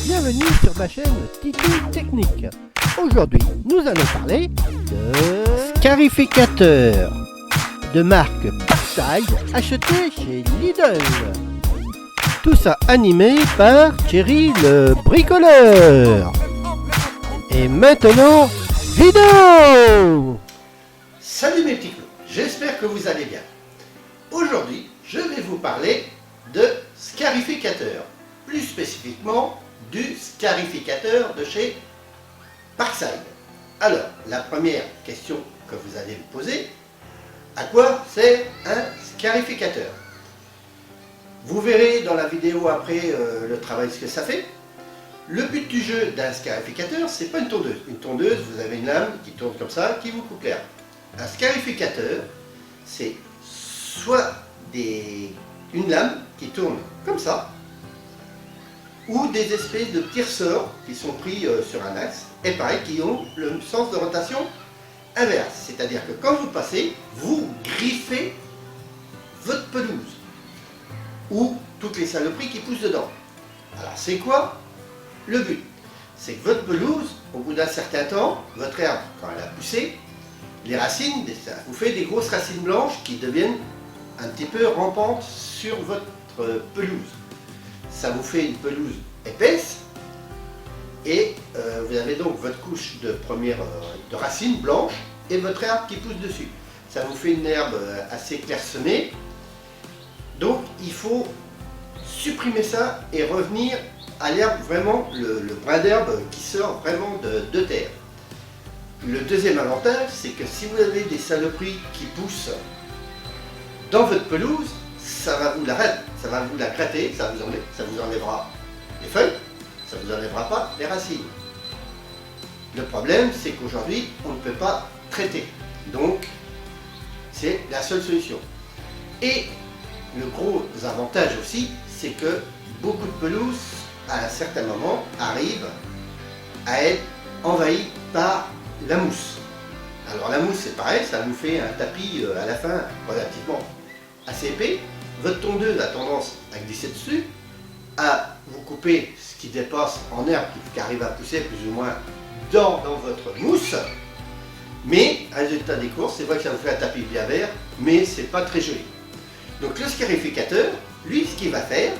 bienvenue sur ma chaîne Titou Technique. Aujourd'hui, nous allons parler de scarificateur de marque Parkside acheté chez Lidl. Tout ça animé par Thierry le bricoleur. Et maintenant, vidéo! Salut mes petits clous, j'espère que vous allez bien. Aujourd'hui, je vais vous parler de scarificateur, plus spécifiquement du scarificateur de chez Parkside. Alors, la première question que vous allez vous poser, à quoi sert un scarificateur? Vous verrez dans la vidéo après le travail ce que ça fait. Le but du jeu d'un scarificateur, c'est pas une tondeuse. Une tondeuse, vous avez une lame qui tourne comme ça, qui vous coupe l'air. Un scarificateur, c'est soit une lame qui tourne comme ça, ou des espèces de petits ressorts qui sont pris sur un axe, et pareil, qui ont le sens de rotation inverse. C'est-à-dire que quand vous passez, vous griffez votre pelouse, ou toutes les saloperies qui poussent dedans. Alors c'est quoi le but? C'est que votre pelouse, au bout d'un certain temps, votre herbe, quand elle a poussé, les racines, ça vous fait des grosses racines blanches qui deviennent un petit peu rampantes sur votre pelouse. Ça vous fait une pelouse épaisse et vous avez donc votre couche de racines blanches et votre herbe qui pousse dessus. Ça vous fait une herbe assez clairsemée. Donc il faut supprimer ça et revenir à l'herbe, vraiment le brin d'herbe qui sort vraiment de terre. Le deuxième avantage, c'est que si vous avez des saloperies qui poussent dans votre pelouse, ça va vous la gratter, ça vous enlèvera les feuilles, ça ne vous enlèvera pas les racines. Le problème, c'est qu'aujourd'hui, on ne peut pas traiter. Donc, c'est la seule solution. Et le gros avantage aussi, c'est que beaucoup de pelouses, à un certain moment, arrivent à être envahies par la mousse. Alors la mousse, c'est pareil, ça nous fait un tapis à la fin relativement assez épais. Votre tondeuse a tendance à glisser dessus, à vous couper ce qui dépasse en herbe qui arrive à pousser plus ou moins dans votre mousse. Mais, résultat des courses, c'est vrai que ça vous fait un tapis bien vert, mais c'est pas très joli. Donc le scarificateur, lui, ce qu'il va faire,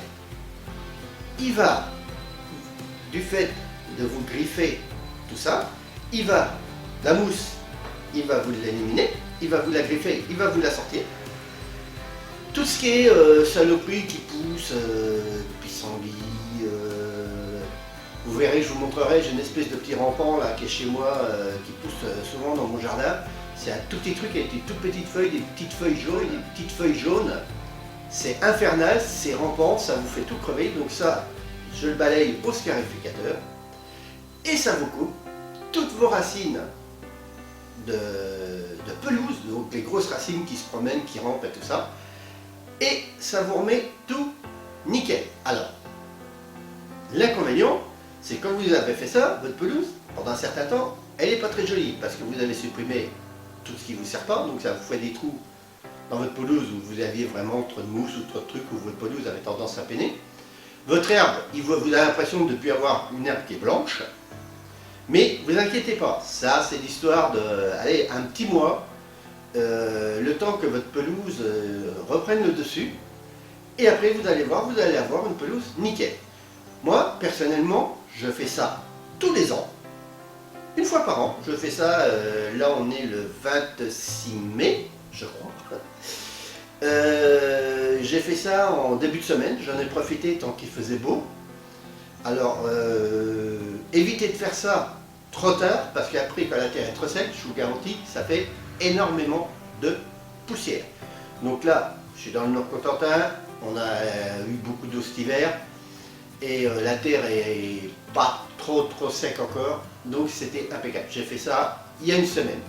il va, du fait de vous griffer tout ça, la mousse, il va vous l'éliminer, il va vous la griffer, il va vous la sortir. Tout ce qui est saloperie qui pousse, pissenlit, vous verrez, je vous montrerai, j'ai une espèce de petit rampant là qui est chez moi, qui pousse souvent dans mon jardin. C'est un tout petit truc avec des toutes petites feuilles, des petites feuilles jaunes. C'est infernal, c'est rampant, ça vous fait tout crever. Donc ça, je le balaye au scarificateur et ça vous coupe toutes vos racines de pelouse, donc les grosses racines qui se promènent, qui rampent et tout ça, et ça vous remet tout nickel. Alors, l'inconvénient, c'est que quand vous avez fait ça, votre pelouse, pendant un certain temps, elle n'est pas très jolie, parce que vous avez supprimé tout ce qui ne vous sert pas, donc ça vous fait des trous dans votre pelouse où vous aviez vraiment trop de mousse ou trop de trucs, où votre pelouse avait tendance à peiner. Votre herbe, vous avez l'impression de ne plus avoir une herbe qui est blanche, mais vous inquiétez pas, ça c'est l'histoire de, allez, un petit mois, le temps que votre pelouse reprenne le dessus, et après vous allez voir, vous allez avoir une pelouse nickel. Moi, personnellement, je fais ça tous les ans, une fois par an. Je fais ça, là on est le 26 mai, je crois. J'ai fait ça en début de semaine, j'en ai profité tant qu'il faisait beau. Alors, évitez de faire ça trop tard, parce qu'après, quand la terre est trop sèche, je vous garantis, ça fait énormément de poussière. Donc là, je suis dans le Nord-Cotentin, on a eu beaucoup d'eau cet hiver, et la terre est pas trop sec encore, donc c'était impeccable. J'ai fait ça il y a une semaine.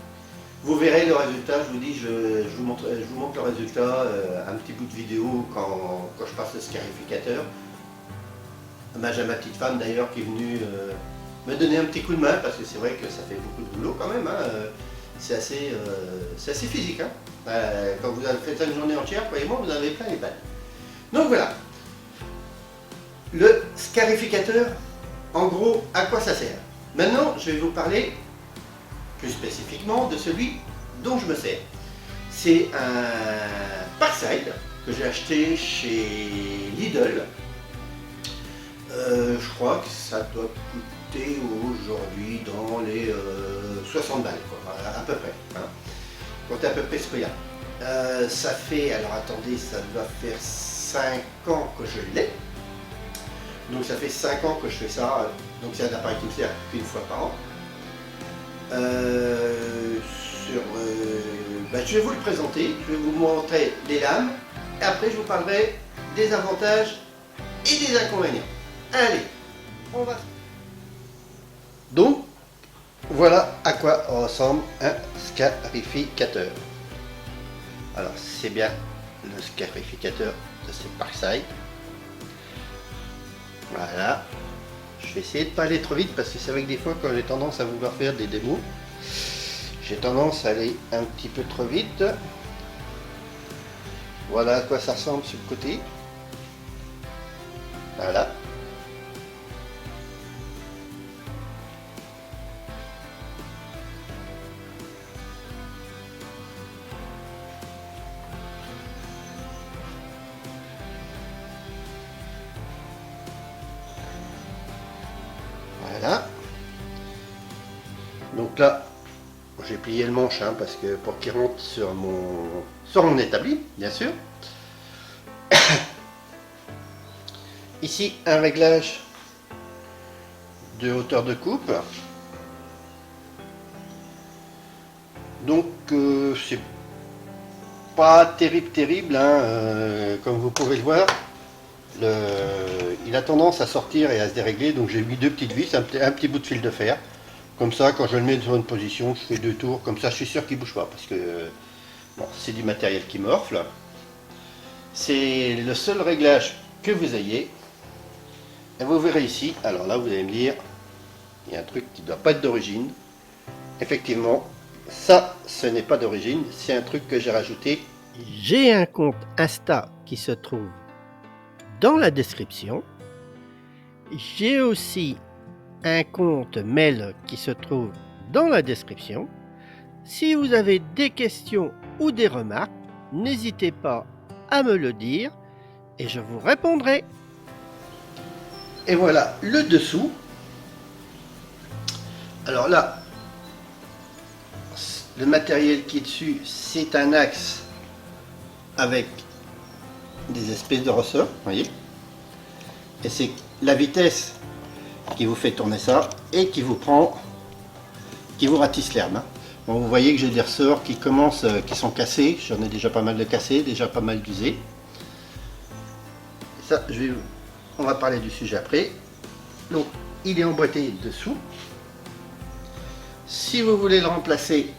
Vous verrez le résultat, je vous dis, je vous montre le résultat, un petit bout de vidéo quand je passe le scarificateur. J'ai ma petite femme d'ailleurs qui est venue me donner un petit coup de main, parce que c'est vrai que ça fait beaucoup de boulot quand même, hein. C'est assez physique. Hein. Quand vous avez fait ça une journée entière, croyez-moi, vous avez plein les balles. Donc voilà, le scarificateur en gros, à quoi ça sert? Maintenant, je vais vous parler plus spécifiquement de celui dont je me sers. C'est un Parkside que j'ai acheté chez Lidl. Je crois que ça doit coûter aujourd'hui dans les 60 balles, quoi, à peu près. Hein. Comptez à peu près ce prix-là. Ça fait, alors attendez, ça doit faire 5 ans que je l'ai. Donc ça fait 5 ans que je fais ça. Donc c'est un appareil qui me sert qu'une fois par an. Je vais vous le présenter, je vais vous montrer les lames. Et après je vous parlerai des avantages et des inconvénients. Allez, on va. Donc, voilà à quoi ressemble un scarificateur. Alors, c'est bien le scarificateur de ce Parkside. Voilà. Je vais essayer de ne pas aller trop vite parce que c'est vrai que des fois, quand j'ai tendance à vouloir faire des démos, j'ai tendance à aller un petit peu trop vite. Voilà à quoi ça ressemble sur le côté. Voilà. Voilà. Donc là, j'ai plié le manche hein, parce que pour qu'il rentre sur mon établi, bien sûr. Ici, un réglage de hauteur de coupe. Donc, c'est pas terrible, hein, comme vous pouvez le voir. Il a tendance à sortir et à se dérégler, donc j'ai mis deux petites vis, un petit bout de fil de fer. Comme ça, quand je le mets dans une position, je fais 2 tours, comme ça je suis sûr qu'il ne bouge pas, parce que bon, c'est du matériel qui morfle. C'est le seul réglage que vous ayez. Et vous verrez ici, alors là vous allez me dire, il y a un truc qui ne doit pas être d'origine. Effectivement, ça, ce n'est pas d'origine, c'est un truc que j'ai rajouté. J'ai un compte Insta qui se trouve dans la description. J'ai aussi un compte mail qui se trouve dans la description. Si vous avez des questions ou des remarques, n'hésitez pas à me le dire et je vous répondrai. Et voilà le dessous. Alors là, le matériel qui est dessus, c'est un axe avec des espèces de ressorts, voyez. Et c'est la vitesse qui vous fait tourner ça et qui vous ratisse l'herbe. Hein. Bon, vous voyez que j'ai des ressorts qui commencent, qui sont cassés. J'en ai déjà pas mal de cassés, déjà pas mal d'usés. Ça, on va parler du sujet après. Donc, il est emboîté dessous. Si vous voulez le remplacer,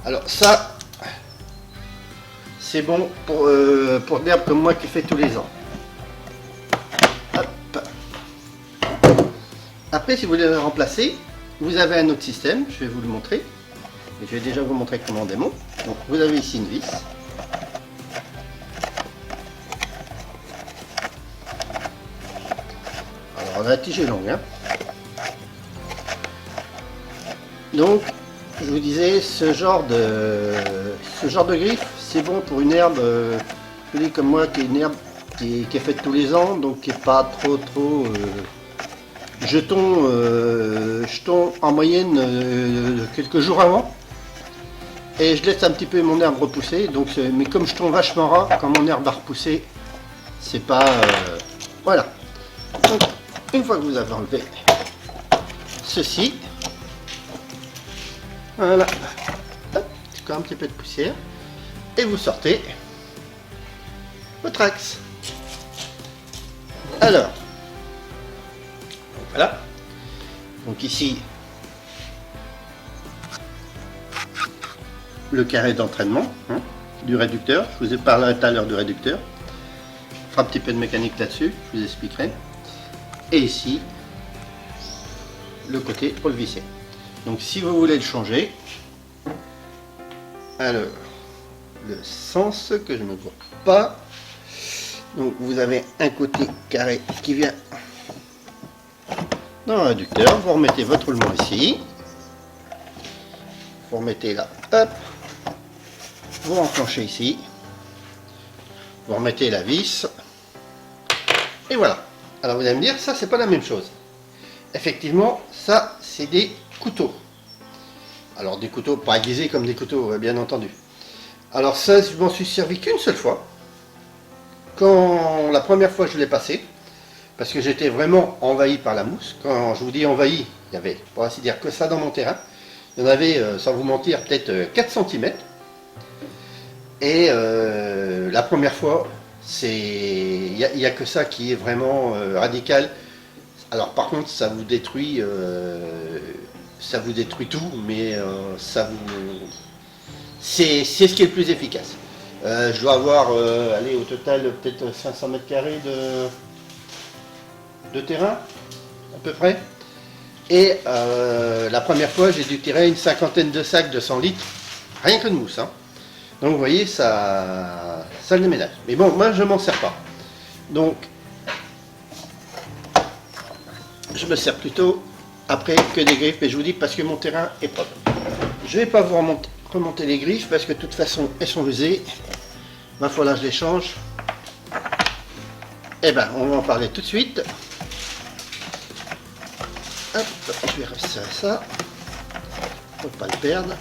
alors ça, c'est bon pour l'herbe comme moi qui fait tous les ans. Hop. Après, si vous voulez le remplacer, vous avez un autre système, je vais vous le montrer. Et je vais déjà vous montrer comment on démonte. Donc, vous avez ici une vis. Alors, la tige est longue. Hein. Donc, je vous disais, ce genre de griffe, c'est bon pour une herbe, comme moi, qui est une herbe qui est faite tous les ans, donc qui n'est pas trop jetons en moyenne quelques jours avant. Et je laisse un petit peu mon herbe repousser, donc, mais comme je tombe vachement ras, quand mon herbe va repousser, c'est pas... voilà. Donc, une fois que vous avez enlevé ceci, voilà, encore un petit peu de poussière, et vous sortez votre axe. Alors, voilà, donc ici, le carré d'entraînement hein, du réducteur. Je vous ai parlé tout à l'heure du réducteur. On fera un petit peu de mécanique là-dessus, je vous expliquerai. Et ici, le côté pour le visser. Donc si vous voulez le changer, alors le sens que je ne vois pas, Donc vous avez un côté carré qui vient dans le réducteur. Vous remettez votre roulement ici. Vous remettez là, hop. Vous enclenchez ici. Vous remettez la vis. Et voilà. Alors vous allez me dire, ça c'est pas la même chose. Effectivement, ça c'est des couteaux. Alors des couteaux pas aiguisés comme des couteaux, bien entendu. Alors ça, je m'en suis servi qu'une seule fois. Quand la première fois je l'ai passé, parce que j'étais vraiment envahi par la mousse. Quand je vous dis envahi, il y avait, pour ainsi dire, que ça dans mon terrain. Il y en avait, sans vous mentir, peut-être 4 cm. Et la première fois, il n'y a que ça qui est vraiment radical. Alors par contre, ça vous détruit tout, mais c'est ce qui est le plus efficace. Je dois avoir, allez, au total, peut-être 500 mètres carrés de terrain, à peu près. Et la première fois, j'ai dû tirer une cinquantaine de sacs de 100 litres, rien que de mousse. Hein. Donc vous voyez, ça le déménage. Mais bon, moi, je m'en sers pas. Donc, je me sers plutôt après que des griffes. Et je vous dis, parce que mon terrain est propre. Je vais pas vous remonter les griffes, parce que de toute façon, elles sont usées. Il faut là, je les change. Eh ben, on va en parler tout de suite. Hop, je vais resserrer ça. Faut pas le perdre.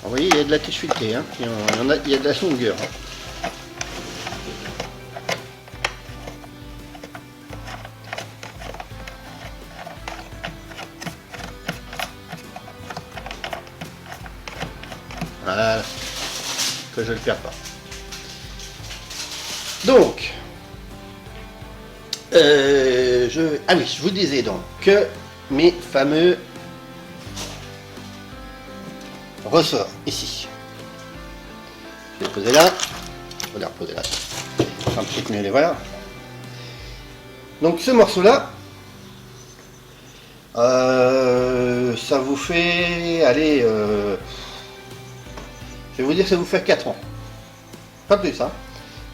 Vous voyez, il y a de la tige filetée, hein. Il y a de la longueur. Hein. Voilà, que je ne le perds pas. Donc, ah oui, je vous disais donc que mes fameux ressorts ici. Je vais les poser là. On va les reposer là. Un petit peu mieux les voilà. Donc ce morceau-là, ça vous fait, allez, je vais vous dire, ça vous fait 4 ans. Pas plus, hein.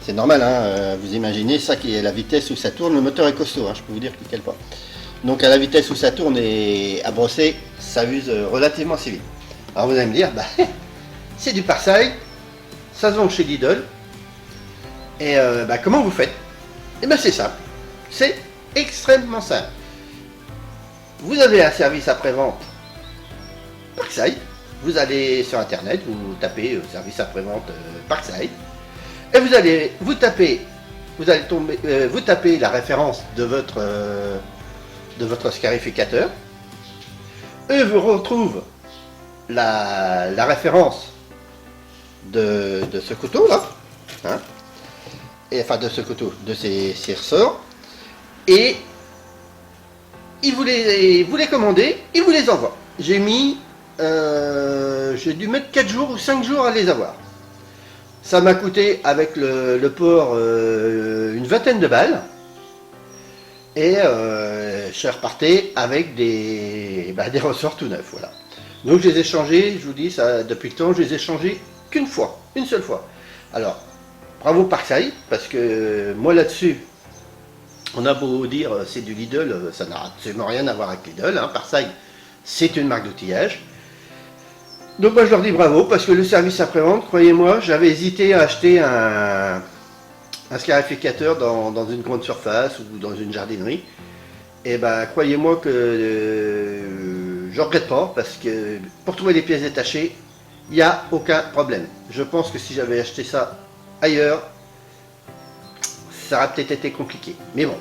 C'est normal, hein. Vous imaginez ça qui est la vitesse où ça tourne. Le moteur est costaud, hein, je peux vous dire qu'il ne cale pas. Donc à la vitesse où ça tourne et à brosser, ça use relativement assez vite. Alors vous allez me dire, bah, c'est du Parkside, ça se vend chez Lidl. Et bah, comment vous faites? Et bien c'est simple, c'est extrêmement simple. Vous avez un service après-vente Parkside. Vous allez sur internet, vous tapez service après-vente Parkside, et vous tapez la référence de votre scarificateur. Eux vous retrouvent la référence de ce couteau là, hein, et enfin de ce couteau, de ces ressorts, et ils vous les commandez, ils vous les envoient. J'ai dû mettre 4 jours ou 5 jours à les avoir. Ça m'a coûté avec le port une vingtaine de balles. Et je repartais avec des ressorts tout neufs. Voilà. Donc je les ai changés, je vous dis, ça, depuis le temps, je les ai changés qu'une fois, une seule fois. Alors, bravo Parkside, parce que moi là-dessus, on a beau dire c'est du Lidl, ça n'a absolument rien à voir avec Lidl. Hein. Parkside, c'est une marque d'outillage. Donc moi je leur dis bravo, parce que le service après-vente, croyez-moi, j'avais hésité à acheter un scarificateur dans une grande surface ou dans une jardinerie. Et ben croyez-moi que je regrette pas, parce que pour trouver les pièces détachées, il n'y a aucun problème. Je pense que si j'avais acheté ça ailleurs, ça aurait peut-être été compliqué. Mais bon,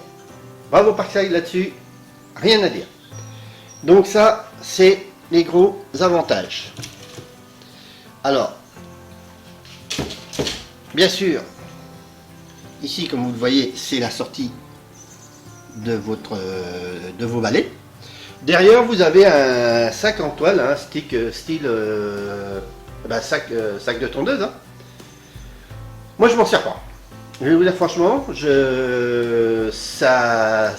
bravo Parkside là-dessus, rien à dire. Donc ça, c'est les gros avantages. Alors, bien sûr, ici, comme vous le voyez, c'est la sortie de vos balais. Derrière, vous avez un sac en toile, hein, style sac de tondeuse. Hein. Moi, je m'en sers pas. Je vais vous dire franchement, ça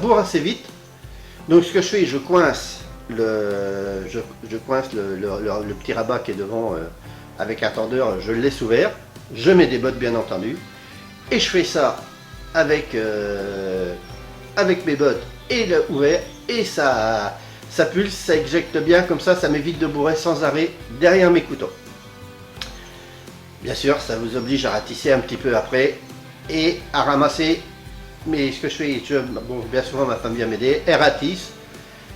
bourre assez vite. Donc, ce que je fais, je coince le petit rabat qui est devant avec un tendeur, je le laisse ouvert, je mets des bottes bien entendu, et je fais ça avec, avec mes bottes et le ouvert, et ça pulse, ça éjecte bien, comme ça m'évite de bourrer sans arrêt derrière mes couteaux. Bien sûr, ça vous oblige à ratisser un petit peu après, et à ramasser, mais ce que je fais, bon, bien souvent ma femme vient m'aider, elle ratisse,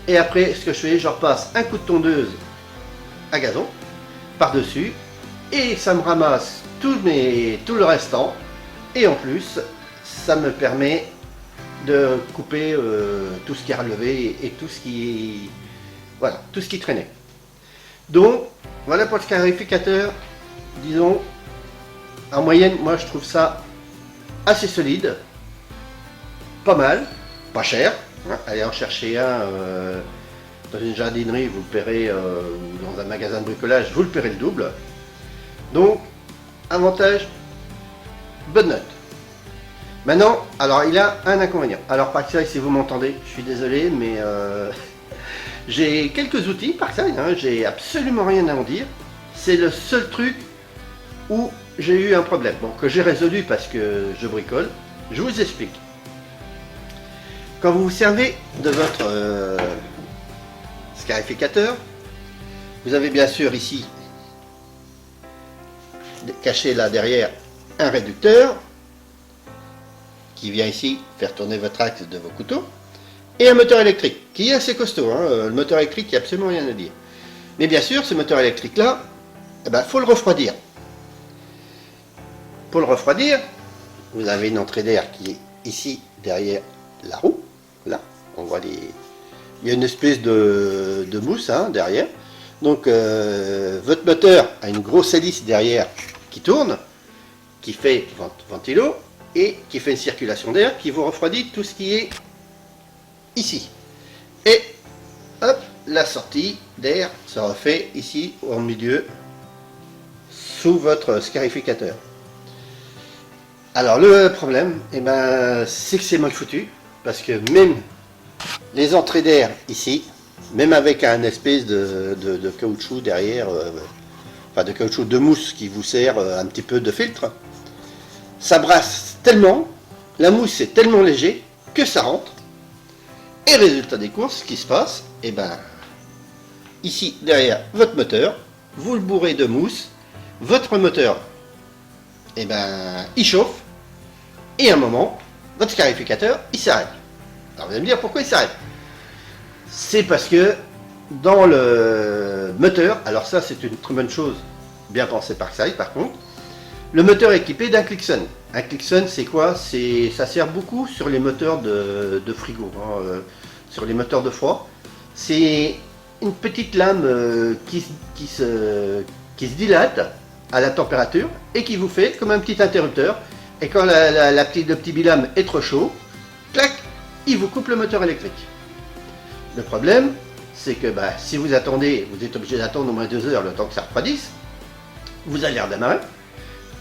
et après ce que je fais, je repasse un coup de tondeuse à gazon, par-dessus, et ça me ramasse tout le restant, et en plus, ça me permet de couper tout ce qui est relevé et tout ce qui, voilà, tout ce qui traînait. Donc, voilà pour le scarificateur, disons, en moyenne, moi je trouve ça assez solide, pas mal, pas cher. Allez en chercher un dans une jardinerie, vous le paierez, ou dans un magasin de bricolage, vous le paierez le double. Donc, avantage, bonne note. Maintenant, alors il a un inconvénient. Alors Parkside, si vous m'entendez, je suis désolé, mais j'ai quelques outils Parkside, hein, j'ai absolument rien à en dire. C'est le seul truc où j'ai eu un problème, bon, que j'ai résolu parce que je bricole. Je vous explique. Quand vous vous servez de votre scarificateur, vous avez bien sûr ici, caché là derrière, un réducteur qui vient ici faire tourner votre axe de vos couteaux, et un moteur électrique qui est assez costaud, hein. Le moteur électrique, il n'y a absolument rien à dire. Mais bien sûr, ce moteur électrique là, eh ben, faut le refroidir. Pour le refroidir, vous avez une entrée d'air qui est ici derrière la roue. Là, on voit il y a une espèce de mousse, hein, derrière. Donc votre moteur a une grosse hélice derrière qui tourne, qui fait ventilo et qui fait une circulation d'air qui vous refroidit tout ce qui est ici. Et hop, la sortie d'air se refait ici au milieu sous votre scarificateur. Alors le problème, eh ben, c'est que c'est mal foutu, parce que même les entrées d'air ici, même avec un espèce de caoutchouc derrière, enfin de caoutchouc de mousse qui vous sert un petit peu de filtre, ça brasse tellement, la mousse est tellement léger que ça rentre. Et résultat des courses, ce qui se passe, eh ben, ici derrière votre moteur, vous le bourrez de mousse, votre moteur, eh ben, il chauffe, et à un moment, votre scarificateur, il s'arrête. Alors vous allez me dire pourquoi il s'arrête. C'est parce que dans le moteur, alors ça c'est une très bonne chose, bien pensé Parkside par contre, le moteur est équipé d'un Clixon. Un Clixon c'est quoi? Ça sert beaucoup sur les moteurs de frigo, hein, sur les moteurs de froid. C'est une petite lame qui se dilate à la température et qui vous fait comme un petit interrupteur. Et quand le petit bilame est trop chaud, clac, il vous coupe le moteur électrique. Le problème, c'est que bah, si vous attendez, vous êtes obligé d'attendre au moins 2 heures le temps que ça refroidisse, vous allez redémarrer.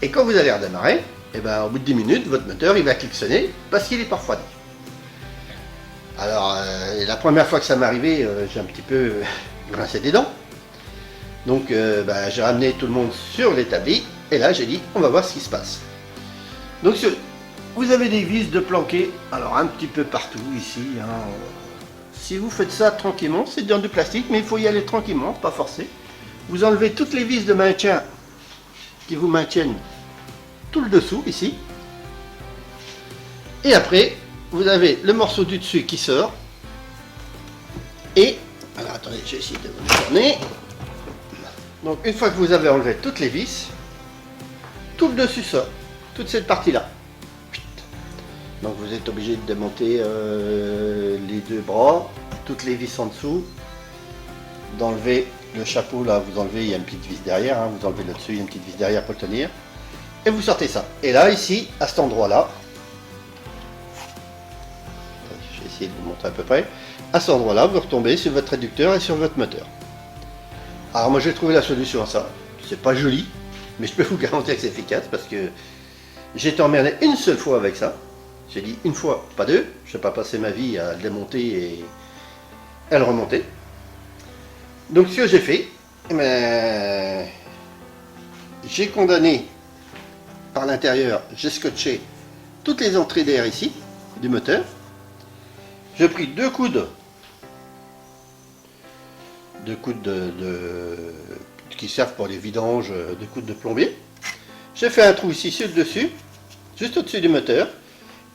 Et quand vous allez redémarrer, et ben, au bout de 10 minutes, votre moteur il va cliquer parce qu'il n'est pas refroidi. Alors, la première fois que ça m'est arrivé, j'ai un petit peu grincé des dents. Donc, bah, j'ai ramené tout le monde sur l'établi, et là j'ai dit, on va voir ce qui se passe. Donc, vous avez des vis de planquer, alors un petit peu partout ici. Hein. Si vous faites ça tranquillement, c'est dans du plastique, mais il faut y aller tranquillement, pas forcer. Vous enlevez toutes les vis de maintien qui vous maintiennent tout le dessous ici. Et après, vous avez le morceau du dessus qui sort. Et, alors attendez, je vais essayer de vous le tourner. Donc une fois que vous avez enlevé toutes les vis, tout le dessus sort, toute cette partie-là. Donc vous êtes obligé de démonter les deux bras, toutes les vis en dessous, d'enlever le chapeau là, vous enlevez, il y a une petite vis derrière, hein, vous enlevez le dessus, il y a une petite vis derrière pour le tenir, et vous sortez ça. Et là, ici, à cet endroit-là, je vais essayer de vous montrer à peu près, à cet endroit-là, vous retombez sur votre réducteur et sur votre moteur. Alors moi j'ai trouvé la solution à ça, c'est pas joli, mais je peux vous garantir que c'est efficace parce que j'ai été emmerdé une seule fois avec ça. J'ai dit une fois, pas deux, je ne vais pas passer ma vie à le démonter et à le remonter. Donc ce que j'ai fait, eh ben, j'ai condamné par l'intérieur, j'ai scotché toutes les entrées d'air ici, du moteur. J'ai pris deux coudes qui servent pour les vidanges, de coudes de plombier. J'ai fait un trou ici sur le dessus, juste au-dessus du moteur.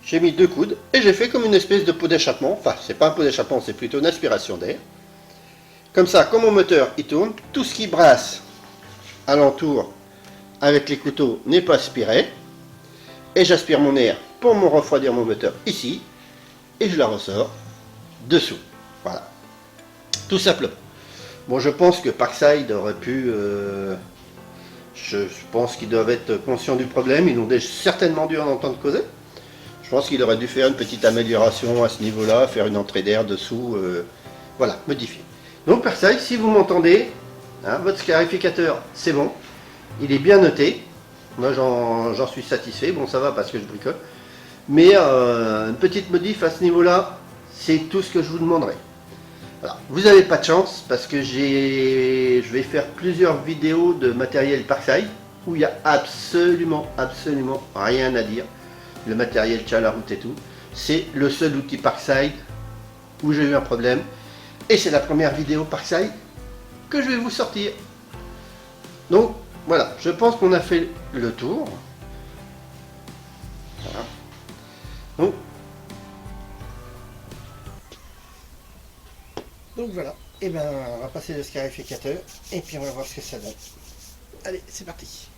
J'ai mis deux coudes et j'ai fait comme une espèce de pot d'échappement. Enfin, c'est pas un pot d'échappement, c'est plutôt une aspiration d'air. Comme ça, quand mon moteur il tourne, tout ce qui brasse alentour avec les couteaux n'est pas aspiré. Et j'aspire mon air pour me refroidir mon moteur ici. Et je la ressors dessous. Voilà. Tout simplement. Bon, je pense que Parkside aurait pu... je pense qu'ils doivent être conscients du problème. Ils ont certainement dû en entendre causer. Je pense qu'il aurait dû faire une petite amélioration à ce niveau-là, faire une entrée d'air dessous. Voilà, modifier. Donc Parkside, si vous m'entendez, hein, votre scarificateur, c'est bon. Il est bien noté. Moi, j'en suis satisfait. Bon, ça va parce que je bricole. Mais une petite modif à ce niveau-là, c'est tout ce que je vous demanderai. Voilà. Vous n'avez pas de chance parce que je vais faire plusieurs vidéos de matériel Parkside où il n'y a absolument rien à dire. Le matériel tient la route et tout. C'est le seul outil Parkside où j'ai eu un problème. Et c'est la première vidéo Parkside que je vais vous sortir. Donc voilà, je pense qu'on a fait le tour. Voilà. Donc voilà, et ben on va passer le scarificateur et puis on va voir ce que ça donne. Allez, c'est parti.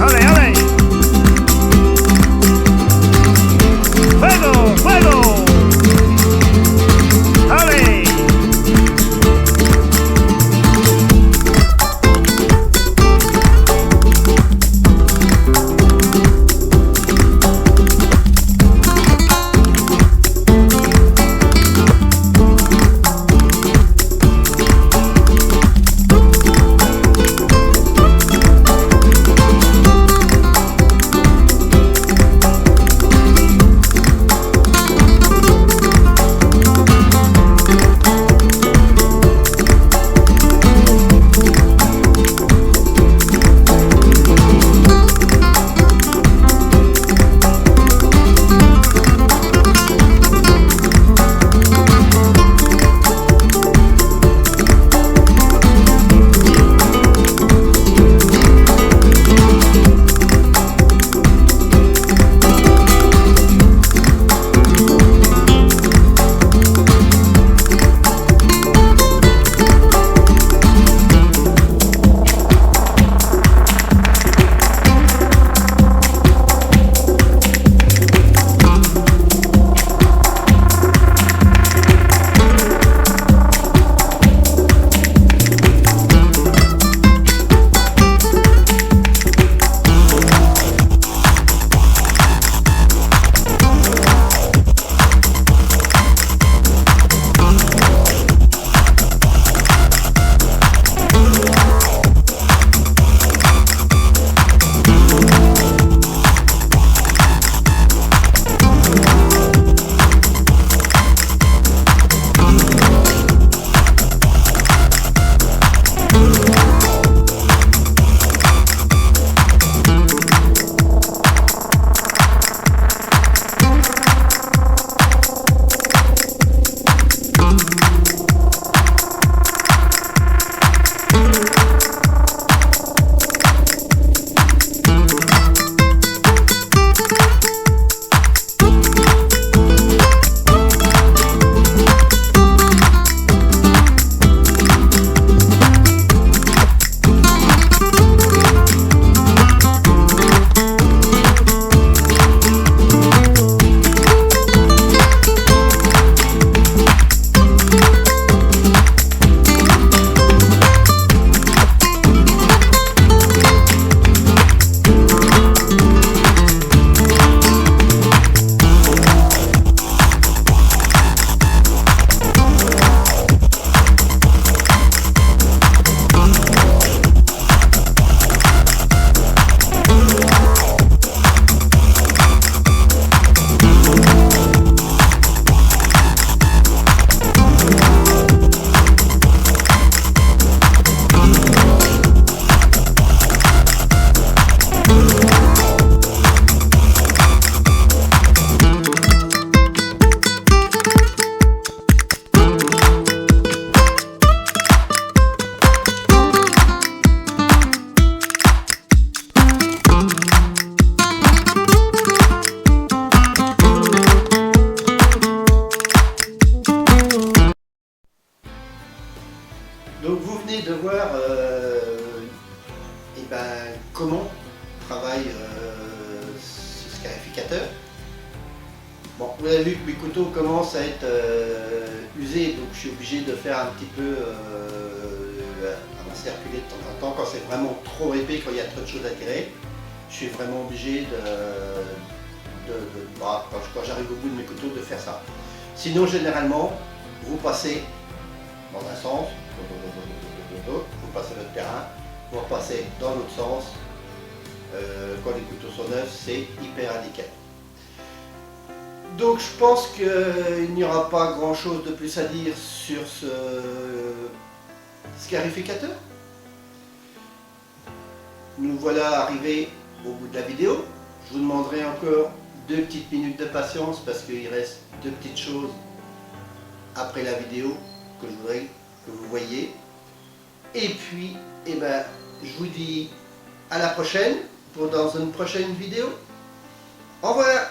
Allez, allez! Fuego, fuego! Allez! de voir comment travaille ce scarificateur. Bon, vous avez vu que mes couteaux commencent à être usés, donc je suis obligé de faire un petit peu circuler de temps en temps quand c'est vraiment trop épais, quand il y a trop de choses à tirer. Je suis vraiment obligé quand j'arrive au bout de mes couteaux, de faire ça. Sinon, généralement, vous passez dans un sens, vous passez votre terrain, vous repassez dans l'autre sens. Quand les couteaux sont neufs, c'est hyper radical. Donc je pense qu'il n'y aura pas grand chose de plus à dire sur ce scarificateur. Nous voilà arrivés au bout de la vidéo. Je vous demanderai encore 2 petites minutes de patience parce qu'il reste 2 petites choses après la vidéo que je voudrais que vous voyez. Et puis, je vous dis à la prochaine dans une prochaine vidéo. Au revoir.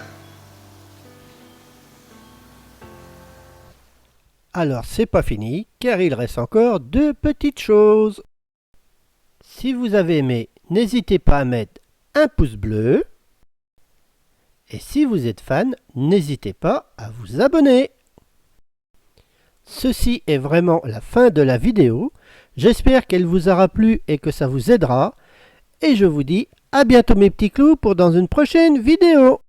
Alors c'est pas fini, car il reste encore 2 petites choses. Si vous avez aimé, n'hésitez pas à mettre un pouce bleu. Et si vous êtes fan, n'hésitez pas à vous abonner. Ceci est vraiment la fin de la vidéo. J'espère qu'elle vous aura plu et que ça vous aidera. Et je vous dis à bientôt mes petits clous pour dans une prochaine vidéo.